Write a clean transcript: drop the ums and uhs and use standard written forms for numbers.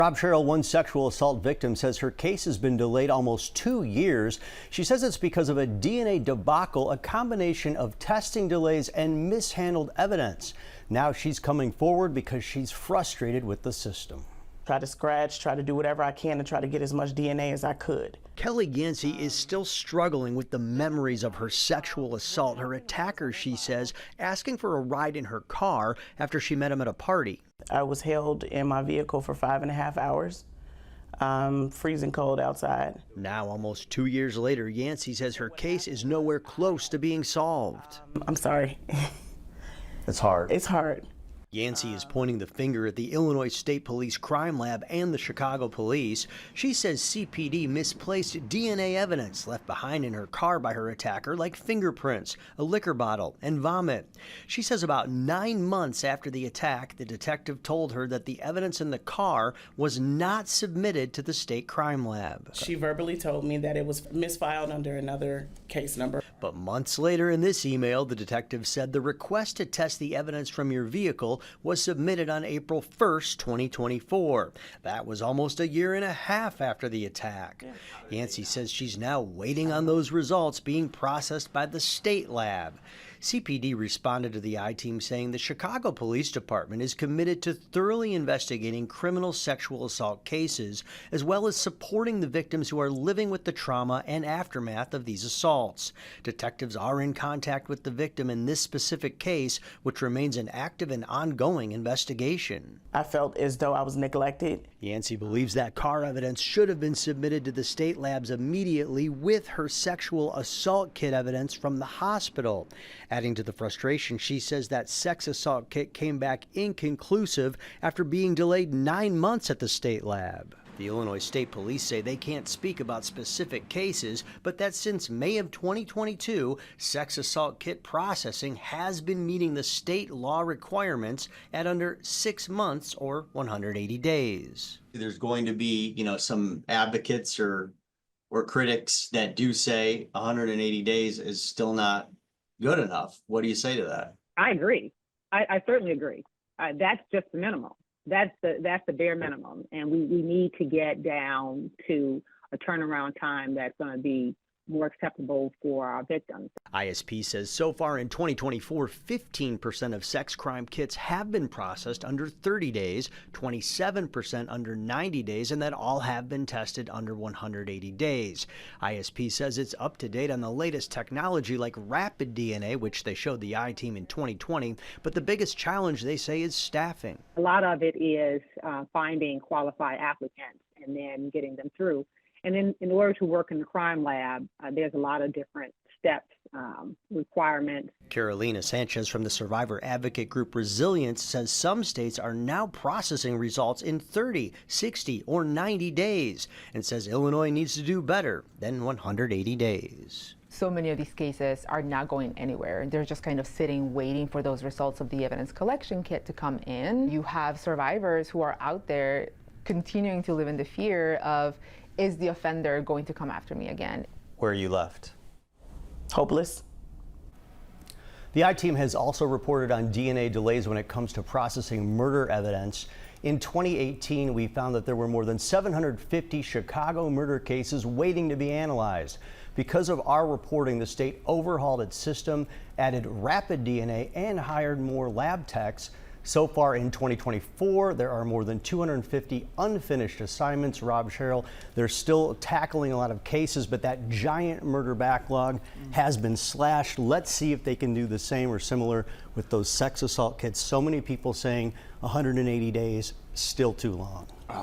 Rob Sherrill, one sexual assault victim, says her case has been delayed almost 2 years. She says it's because of a DNA debacle, a combination of testing delays and mishandled evidence. Now she's coming forward because she's frustrated with the system. Try to scratch, try to do whatever I can to try to get as much DNA as I could. Kelly Yancey is still struggling with the memories of her sexual assault. Her attacker, she says, asking for a ride in her car after she met him at a party. I was held in my vehicle for 5.5 hours, freezing cold outside. Now, almost 2 years later, Yancey says her case is nowhere close to being solved. I'm sorry. It's hard. It's hard. Yancey is pointing the finger at the Illinois State Police Crime Lab and the Chicago Police. She says CPD misplaced DNA evidence left behind in her car by her attacker, like fingerprints, a liquor bottle, and vomit. She says about 9 months after the attack, the detective told her that the evidence in the car was not submitted to the state crime lab. She verbally told me that it was misfiled under another case number. But months later in this email, the detective said the request to test the evidence from your vehicle was submitted on April 1st, 2024. That was almost a year and a half after the attack. Yancey says she's now waiting on those results being processed by the state lab. CPD responded to the I-Team saying the Chicago Police Department is committed to thoroughly investigating criminal sexual assault cases, as well as supporting the victims who are living with the trauma and aftermath of these assaults. Detectives are in contact with the victim in this specific case, which remains an active and ongoing investigation. I felt as though I was neglected. Yancey believes that car evidence should have been submitted to the state labs immediately with her sexual assault kit evidence from the hospital. Adding to the frustration, she says that sex assault kit came back inconclusive after being delayed 9 months at the state lab. The Illinois State Police say they can't speak about specific cases, but that since May of 2022, sex assault kit processing has been meeting the state law requirements at under 6 months or 180 days. There's going to be, some advocates or critics that do say 180 days is still not good enough. What do you say to that? I agree. I certainly agree. That's just the minimum. That's the bare minimum. And we need to get down to a turnaround time that's going to be more acceptable for our victims. ISP says so far in 2024, 15% of sex crime kits have been processed under 30 days, 27% under 90 days, and that all have been tested under 180 days. ISP says it's up to date on the latest technology like rapid DNA, which they showed the I-Team in 2020, but the biggest challenge, they say, is staffing. A lot of it is finding qualified applicants and then getting them through. And then in order to work in the crime lab, there's a lot of different steps, requirements. Carolina Sanchez from the survivor advocate group Resilience says some states are now processing results in 30, 60, or 90 days and says Illinois needs to do better than 180 days. So many of these cases are not going anywhere. They're just kind of sitting, waiting for those results of the evidence collection kit to come in. You have survivors who are out there continuing to live in the fear of, is the offender going to come after me again? Where are you left? Hopeless. The I-Team has also reported on DNA delays when it comes to processing murder evidence. In 2018, we found that there were more than 750 Chicago murder cases waiting to be analyzed. Because of our reporting, the state overhauled its system, added rapid DNA, and hired more lab techs. So far in 2024, there are more than 250 unfinished assignments. Rob Sherrill, they're still tackling a lot of cases, but that giant murder backlog has been slashed. Let's see if they can do the same or similar with those sex assault kits. So many people saying 180 days, still too long.